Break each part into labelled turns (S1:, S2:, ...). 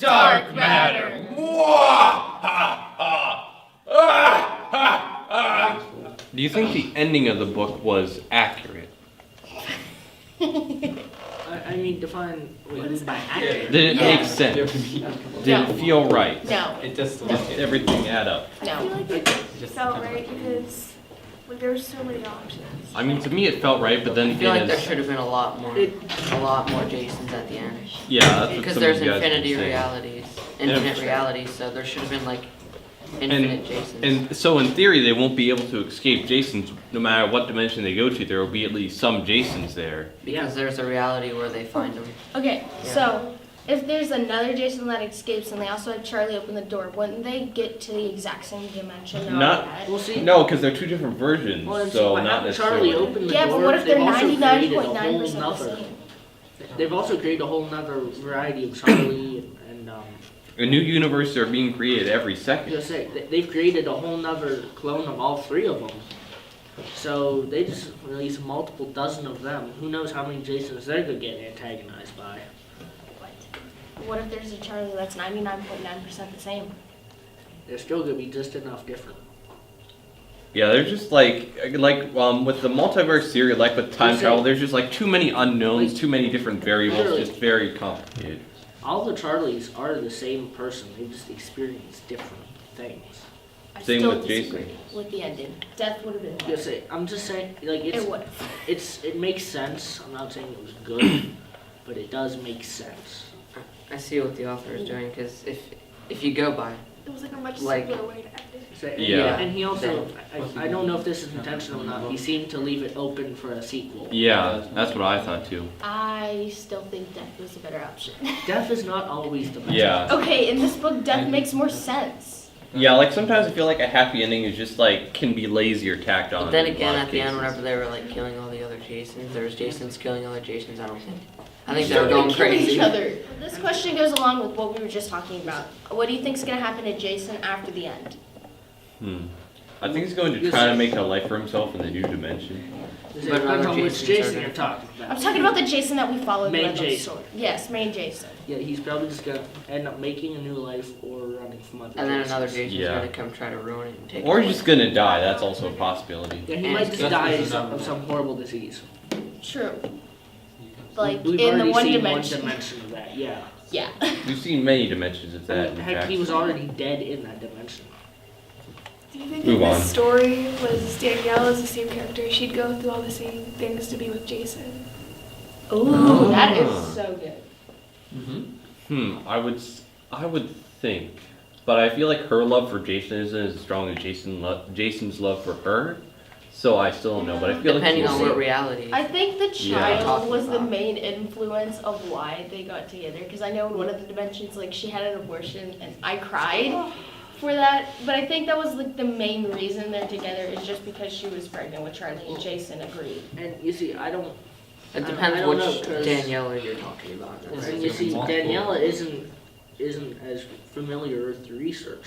S1: Dark matter.
S2: Do you think the ending of the book was accurate?
S3: I mean, define what you mean by accurate.
S2: Did it make sense? Did it feel right?
S4: No.
S1: It just
S2: Did everything add up?
S5: I feel
S4: No.
S5: like it felt right because there were so many options.
S2: I mean, to me it felt right, but then
S6: I feel
S2: again,
S6: like there
S2: it's-
S6: should have been a lot more Jasons at the end.
S2: yeah, that's what
S6: Because
S2: some
S6: there's
S2: of you guys
S6: infinity
S2: were saying.
S6: realities, infinite realities, so there should have been like infinite Jasons.
S2: And so in theory, they won't be able to escape Jasons no matter what dimension they go to. There will be at least some Jasons there.
S6: Because there's a reality where they find them.
S4: Okay, so if there's another Jason that escapes and they also have Charlie open the door, wouldn't they get to the exact same dimension? they're
S2: Not-
S4: already at?
S3: We'll see.
S2: No, because they're two different versions,
S3: Well, and
S2: so
S3: by
S2: not
S3: having Charlie
S2: necessarily.
S3: open the
S4: Yeah,
S3: door,
S4: but what if they're
S3: they've also created a whole
S4: 99.9% the
S3: nother.
S4: same?
S3: They've also created a whole nother variety of Charlie and
S2: A new universe are being created every second.
S3: just say they've created a whole nother clone of all three of them. So they just released multiple dozen of them. Who knows how many Jasons they're gonna get antagonized by?
S4: What if there's a Charlie that's 99.9% the same?
S3: They're still gonna be just enough different.
S2: Yeah, they're just like with the multiverse theory, like with time travel, there's just like too many unknowns, too many different variables,
S3: Literally.
S2: just very complicated.
S3: All the Charlies are the same person. They just experience different things.
S4: I
S2: Same
S4: still
S2: with
S4: disagree
S2: Jason.
S4: with the ending. Death would have been better.
S3: Just say, I'm just saying, like
S4: It would.
S3: it makes sense. I'm not saying it was good, but it does make sense.
S6: I see what the author is doing, because if you go by,
S5: It was like a much
S6: Like-
S5: simpler way to end it.
S3: So,
S2: Yeah.
S3: And he also, I don't know if this is intentional or not. He seemed to leave it open for a sequel.
S2: Yeah, that's what I thought too.
S4: I still think death was a better option.
S3: Death is not always the best.
S2: Yeah.
S4: Okay, in this book, death makes more sense.
S2: Yeah, like sometimes I feel like a happy ending is just like can be lazy or tacked on.
S6: but then
S2: in a
S6: again,
S2: lot of
S6: at the end,
S2: cases.
S6: whenever they were like killing all the other Jasons, there was Jasons killing other Jasons. I think they
S4: They're
S6: were
S4: gonna
S6: going
S4: kill
S6: crazy.
S4: each other. This question goes along with what we were just talking about. What do you think's gonna happen to Jason after the end?
S2: I think he's going to try to make a life for himself in the new dimension.
S3: It
S6: But
S3: depends
S6: other
S3: on which
S6: Jasons are
S3: Jason
S6: gonna-
S3: you're talking about.
S4: I'm talking about the Jason that we followed
S3: Main
S4: throughout the
S3: Jason.
S4: story. Yes, main Jason.
S3: Yeah, he's probably just gonna end up making a new life or running from other
S6: And then
S3: Jasons.
S6: another Jason's
S2: Yeah.
S6: gonna come try to ruin it and take
S2: Or
S6: it
S2: he's
S6: away.
S2: just gonna die. That's also a possibility.
S3: Yeah, he
S6: And
S3: might just
S1: Death
S3: die
S1: is
S3: of some horrible disease.
S4: True. Like
S3: We've
S4: in the
S3: already
S4: one
S3: seen
S4: dimension.
S3: one dimension of that, yeah.
S4: Yeah.
S2: We've seen many dimensions of that. In
S3: Heck,
S2: fact.
S3: he was already dead in that dimension.
S5: Do you think
S2: Move
S5: if
S2: on.
S5: this story was Danielle as the same character, she'd go through all the same things to be with Jason?
S4: Ooh, that is so good.
S2: I would think, but I feel like her love for Jason isn't as strong as Jason's love for her. So I still don't know, but I feel
S6: Depending
S2: like
S6: on
S2: we'll
S6: what
S2: see.
S6: reality.
S4: I think the
S2: Yeah.
S4: child was the
S6: Talking about.
S4: main influence of why they got together. Because I know in one of the dimensions, like she had an abortion, and I cried for that. But I think that was like the main reason they're together is just because she was pregnant with Charlie and Jason agreed.
S3: And you see, I don't
S6: It
S3: I
S6: depends
S3: don't know,
S6: which
S3: 'cause-
S6: Daniela you're talking about.
S3: And you see, Daniela isn't as familiar with the research.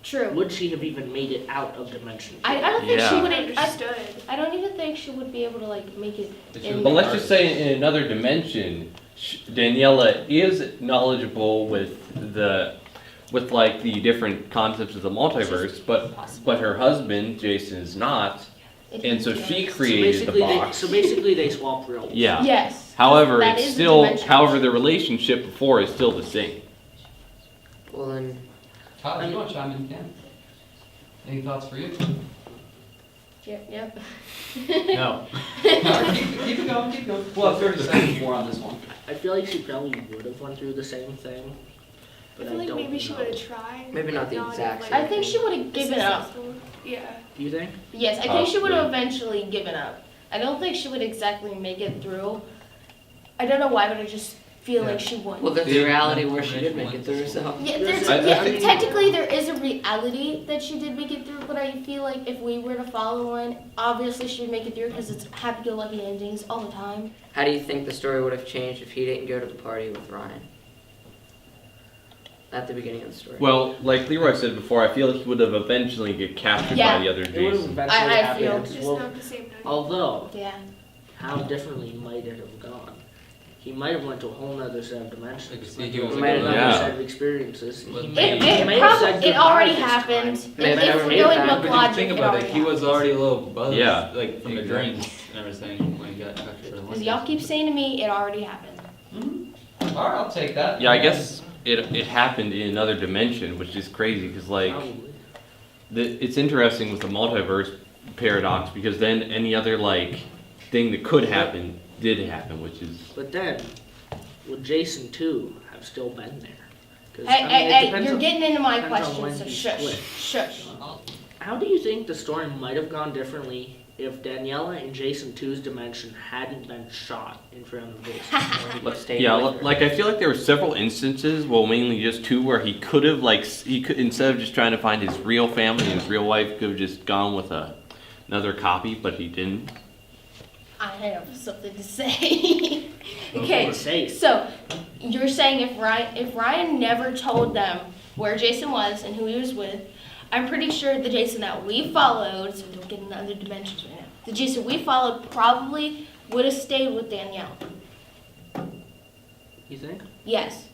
S4: True.
S3: Would she have even made it out of Dimension
S4: I
S3: 2?
S4: don't think she
S2: Yeah.
S4: would.
S5: Understood.
S4: I don't even think she would be able to like make it. In
S2: But let's just say in another dimension, Daniela is knowledgeable with like the different concepts of the multiverse, but her husband Jason is not, and so she created the box.
S3: So basically, they swap roles.
S2: Yeah.
S4: Yes.
S2: However,
S4: That
S2: it's
S4: is
S2: still.
S4: the dimension.
S2: However, the relationship before is still the same.
S6: Well then,
S1: Tyler, you want to chime in, Ken? Any thoughts for you?
S4: Yep.
S1: No. Keep it going, keep going. We'll have 30 seconds more on this one.
S3: I feel like she probably would have went through the same thing.
S5: I
S3: But
S5: feel like
S3: don't
S5: maybe she
S3: know.
S5: would have tried.
S6: Maybe not the
S5: but
S6: exact
S5: like,
S6: same.
S4: I think she would have given up.
S5: successful. Yeah.
S3: Do you think?
S4: Yes, I think she would have
S2: Possibly.
S4: eventually given up. I don't think she would exactly make it through. I don't know why, but I just feel like she would.
S6: well, there's a reality where she did make it through, so.
S4: Yeah, there's,
S2: I
S4: yeah,
S2: think-
S4: technically there is a reality that she did make it through, but I feel like if we were to follow one, obviously she would make it through because it's happy-go-lucky endings all the time.
S6: How do you think the story would have changed if he didn't go to the party with Ryan? At the beginning of the story.
S2: Well, like Leroy said before, I feel like he would have eventually get captured
S4: Yeah.
S2: by the other
S3: It would have
S2: Jason.
S3: eventually
S4: I feel
S3: happened.
S5: Just
S3: Well,
S5: not the same night.
S3: although,
S4: Yeah.
S3: how differently might it have gone? he might have went to a whole nother set of dimensions.
S1: He
S3: He
S1: was
S3: might have
S1: like,
S3: another
S2: yeah.
S3: set of experiences. He
S1: It-
S3: may
S4: It,
S3: have said
S4: it
S3: goodbye
S4: already
S3: this
S4: happened.
S3: time.
S6: May have
S4: If
S6: never
S4: we're
S6: made
S4: going
S6: that.
S4: book
S1: But you
S4: logic,
S1: think
S4: it
S1: about
S4: already
S1: it, he was
S4: happened.
S1: already a little buzzed,
S2: Yeah.
S1: like from the
S2: Exactly.
S1: drinks and everything when he got captured for the
S4: Because y'all keep saying to me, it already happened.
S1: Alright, I'll take that.
S2: Yeah, I guess it happened in another dimension, which is crazy because like
S3: Probably.
S2: it's interesting with the multiverse paradox because then any other like thing that could happen did happen, which is
S3: But then, would Jason too have still been there? 'Cause,
S4: Hey,
S3: I mean,
S4: hey,
S3: it
S4: hey,
S3: depends
S4: you're
S3: on-
S4: getting into my
S3: depends on when
S4: question, so
S3: he
S4: shush,
S3: split.
S4: shush.
S3: How do you think the story might have gone differently if Daniela in Jason 2's dimension hadn't been shot in front of Jason?
S6: Let's stay
S2: yeah,
S6: with her.
S2: like I feel like there were several instances, well mainly just two, where he could have he could instead of just trying to find his real family and his real wife, could have just gone with another copy, but he didn't.
S4: I have something to say. Okay,
S3: Say it.
S4: so you're saying if Ryan never told them where Jason was and who he was with, I'm pretty sure the Jason that we followed, so don't get into other dimensions right now. The Jason we followed probably would have stayed with Danielle.
S3: You think?
S4: Yes.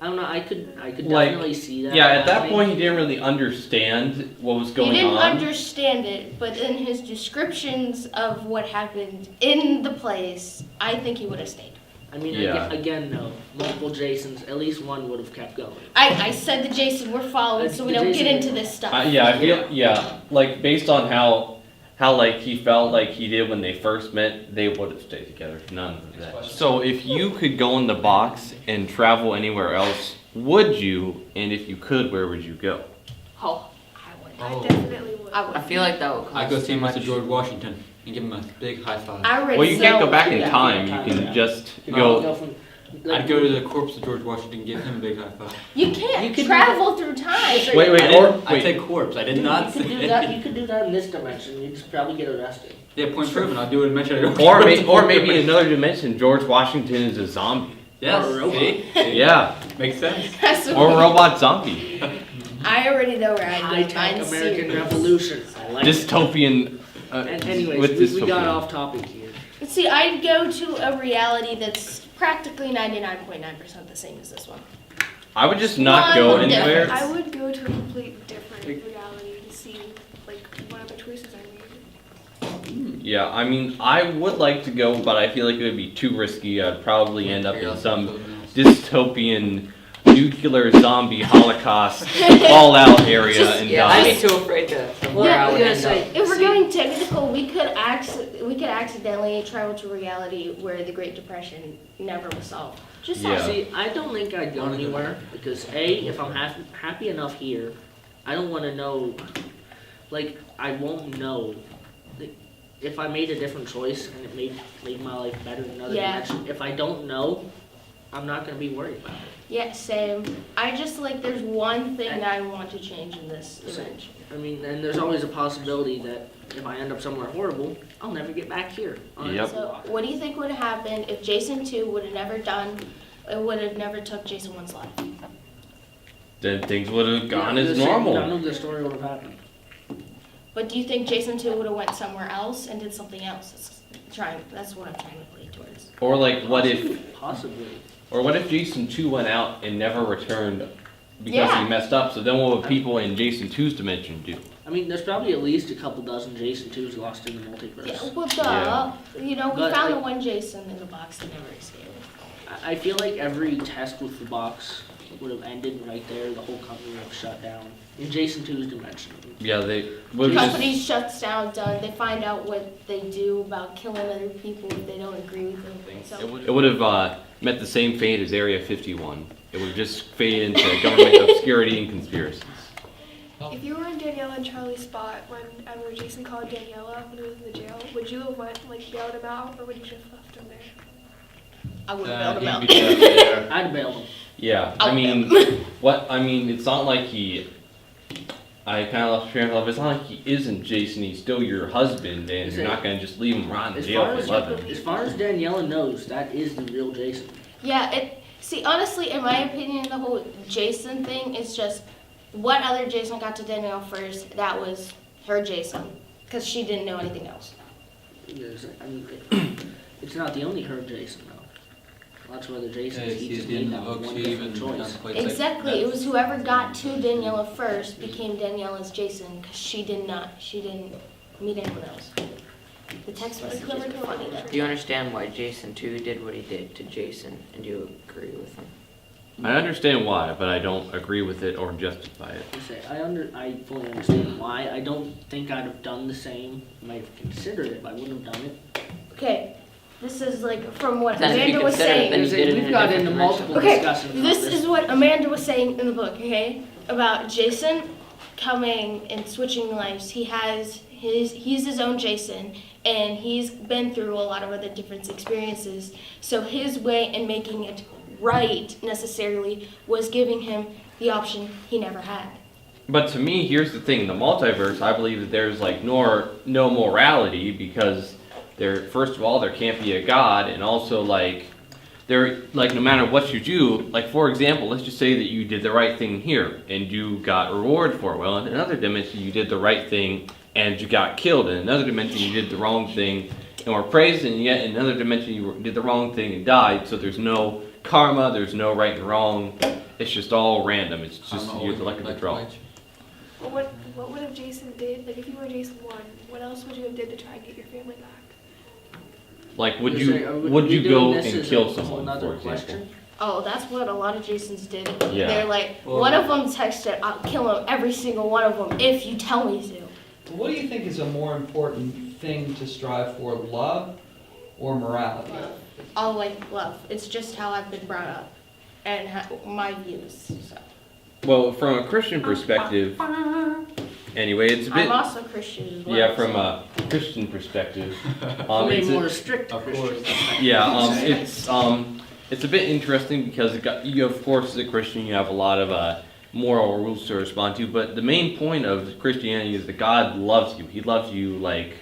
S3: I don't know. I could
S2: Like,
S3: definitely see that.
S2: Yeah, at that
S3: happening.
S2: point he didn't really understand what was going
S4: He didn't
S2: on.
S4: understand it, but in his descriptions of what happened in the place, I think he would have stayed.
S3: I mean,
S2: Yeah.
S3: again, no. Multiple Jasons. At least one would have kept going.
S4: I said the Jason we're following, so we
S3: The
S4: don't get
S3: Jason-
S4: into this stuff.
S2: Yeah, I feel like based on how like he felt like he did when they first met, they would have stayed together. None of that. So if you could go in the box and travel anywhere else, would you? And if you could, where would you go?
S4: Oh, I would.
S5: I definitely would.
S4: I would.
S6: I feel like that would cost
S1: I'd go
S6: too
S1: see
S6: much.
S1: Mr. George Washington and give him a big high five.
S4: I read
S2: Well, you can't go back in
S4: yeah.
S2: time. You
S3: Yeah.
S2: can just
S3: You
S2: go.
S3: go from,
S1: I'd go to the corpse of George Washington and give him a big high five.
S4: You can't
S3: You could do
S4: travel through time.
S2: Wait,
S1: I said corpse. I did not
S3: You could do
S1: say.
S3: that. You could do that in this dimension. You'd just probably get arrested.
S1: Yeah, point proven. I'll do it and mention it.
S2: Or maybe in another dimension, George Washington is a zombie.
S1: Yes.
S3: Or a robot.
S1: See?
S2: Yeah,
S1: Makes sense.
S4: That's what
S2: or a robot zombie.
S4: I already know where I'd
S3: High
S4: go.
S3: tech
S4: Mine's
S3: American
S4: serious.
S3: Revolution. I like it.
S2: Dystopian.
S3: And anyways,
S2: with
S3: we got
S2: dystopian.
S3: off topic here.
S4: Let's see, I'd go to a reality that's practically 99.9% the same as this one.
S2: I would just not go
S4: One
S2: anywhere.
S4: difference.
S5: I would go to a complete different reality to see like what other choices I made.
S2: Yeah, I mean, I would like to go, but I feel like it would be too risky. I'd probably end up in some dystopian nuclear zombie holocaust fallout area and
S6: Yeah, I'd
S2: die.
S6: be too afraid to
S3: Well,
S6: where
S3: I
S6: I
S3: was
S6: would
S3: gonna
S6: end
S3: say-
S6: up.
S4: If we're
S3: See-
S4: going technical, we could accidentally travel to a reality where the Great Depression never was solved. Just
S2: Yeah.
S4: saying.
S3: See, I don't think I'd go anywhere because A, if I'm happy enough here, I don't want to know. Like, I won't know. Like, if I made a different choice and it made my life better in another
S4: Yeah.
S3: dimension, if I don't know, I'm not gonna be worried about it.
S4: Yeah, same. I just like there's one thing that I want to change in this dimension.
S3: I mean, and there's always a possibility that if I end up somewhere horrible, I'll never get back here.
S2: Yep.
S4: So, what do you think would have happened if Jason 2 would have never done, it would have never took Jason 1's life?
S2: Then things would have gone
S3: Yeah,
S2: as
S3: None
S2: normal.
S3: of the story would have happened.
S4: But do you think Jason 2 would have went somewhere else and did something else? That's what I'm trying to play towards.
S2: Or like, what if
S3: Possibly.
S2: Jason 2 went out and never returned because
S4: Yeah.
S2: he messed up? So then what would people in Jason 2's dimension do?
S3: I mean, there's probably at least a couple dozen Jason 2s lost in the multiverse.
S4: Yeah, well, duh.
S2: Yeah.
S4: You know, we
S3: But,
S4: found
S3: like-
S4: the one Jason in the box that never escaped.
S3: I feel like every test with the box would have ended right there. The whole company would have shut down. In Jason 2's dimension.
S2: Yeah, they
S4: The
S2: would just,
S4: company shuts down, done. They find out what they do about killing other people if they don't agree with them. So,
S2: it would have met the same fate as Area 51. It would just fade into government obscurity and conspiracies.
S5: If you were in Daniela and Charlie's spot whenever Jason called Daniela when he was in the jail, would you have bailed him out, or would you just left him there?
S4: I would have bailed him out.
S3: I'd bail them.
S2: Yeah,
S4: I'll
S2: I mean, it's not like I kind of lost train of thought. It's not like he isn't Jason. He's still your husband, and you're not gonna just leave him rot in
S3: As
S2: jail
S3: far
S2: for
S3: as,
S2: 11.
S3: as far as Daniela knows, that is the real Jason.
S4: Yeah, see, honestly, in my opinion, the whole Jason thing is just what other Jason got to Danielle first, that was her Jason. Because she didn't know anything else.
S3: I mean, it's not the only her Jason though. That's whether Jason
S1: Yeah, see,
S3: teaches
S1: at the
S3: me
S1: end
S3: that
S1: of the book,
S3: one
S1: she
S3: different
S1: even
S3: choice.
S1: contemplates, like,
S4: Exactly. It
S1: that's-
S4: was whoever got to Daniela first became Daniela's Jason because she didn't meet anyone else. The text messages
S5: whoever
S4: were
S5: told
S4: funny
S5: her.
S4: though.
S6: Do you understand why Jason too did what he did to Jason, and do you agree with him?
S2: I understand why, but I don't agree with it or justify it.
S3: I fully understand why. I don't think I'd have done the same. I might have considered it, but I wouldn't have done it.
S4: Okay, this is like from what
S6: Then if you
S4: Amanda was
S6: consider it,
S4: saying.
S6: then you did it in
S3: We've
S6: a
S3: got
S6: different
S3: into
S6: dimension.
S3: multiple
S4: Okay,
S3: discussions on
S4: this is what Amanda was saying in the book, okay? About Jason coming and switching lives. He's his own Jason, and he's been through a lot of other different experiences. So his way in making it right, necessarily, was giving him the option he never had.
S2: But to me, here's the thing: the multiverse. I believe that there's like no morality because first of all there can't be a god, and also like no matter what you do, like for example, let's just say that you did the right thing here and you got rewarded for it. Well, in another dimension, you did the right thing and you got killed. In another dimension, you did the wrong thing and were praised, and yet in another dimension, you did the wrong thing and died. So there's no karma, there's no right and wrong. It's just all random. It's just
S1: I'm
S2: you're
S1: always
S2: the luck of the
S1: like
S2: draw.
S1: white.
S5: Well, what would have Jason did? Like if you were Jason 1, what else would you have did to try and get your family back?
S2: Like, would
S3: Are
S2: would
S3: we
S2: you
S3: doing
S2: go
S3: this
S2: and
S3: as
S2: kill
S3: a whole
S2: someone,
S3: nother
S2: for example?
S3: question?
S4: Oh, that's what a lot of Jasons did.
S2: Yeah.
S4: They're like,
S1: Well-
S4: one of them texted, I'll kill him, every single one of them, if you tell me to.
S1: What do you think is a more important thing to strive for, love or morality?
S4: All like love. It's just how I've been brought up and my views. So.
S2: Well, from a Christian perspective, anyway, it's a bit.
S4: I'm also Christian as well.
S2: Yeah, from
S4: so.
S2: a Christian perspective,
S3: From a
S2: it's
S3: more strict
S1: of
S3: Christian
S1: course.
S3: perspective.
S2: yeah, it's a bit interesting because you, of course, as a Christian, you have a lot of moral rules to respond to. But the main point of Christianity is that God loves you. He loves you like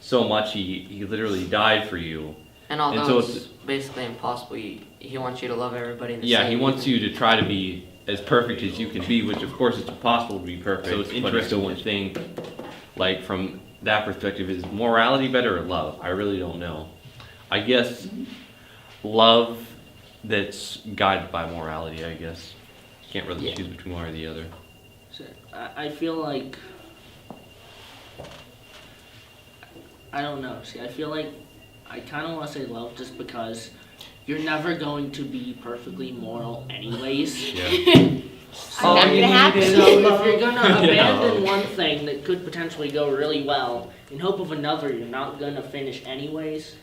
S2: so much. He literally died for you.
S6: And although
S2: And so
S6: it's basically impossible, he wants you to love everybody the
S2: Yeah,
S6: same.
S2: he wants you to try to be as perfect as you can be, which of course it's impossible to be perfect. So it's interesting to think, like from that perspective, is morality better or love? I really don't know. I guess love that's guided by morality. I guess can't really
S3: Yeah.
S2: choose between one or the other.
S3: So, I feel like I don't know. See, I feel like I kind of want to say love just because you're never going to be perfectly moral anyways.
S2: Yeah.
S4: I'm not gonna happen.
S3: So if you're gonna
S2: Yeah.
S3: abandon one thing that could potentially go really well in hope of another, you're not gonna finish anyways.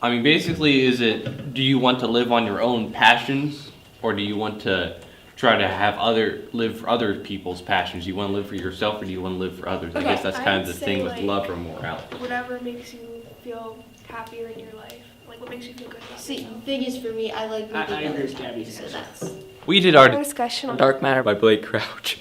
S2: I mean, basically, do you want to live on your own passions, or do you want to try to live for other people's passions? Do you want to live for yourself, or do you want to live for others? I
S4: Okay,
S2: guess that's kind of
S5: I'd
S2: the thing
S5: say,
S2: with
S5: like,
S2: love or morality.
S5: Whatever makes you feel happier in your life. Like what makes you feel good about
S4: See, the
S5: yourself.
S4: thing is for me, I like
S3: I
S4: meeting
S3: agree
S4: others.
S3: with Gabby's
S4: So
S3: answer.
S4: that's.
S2: We did our
S5: Discussion on
S6: Dark Matter
S2: by Blake Crouch.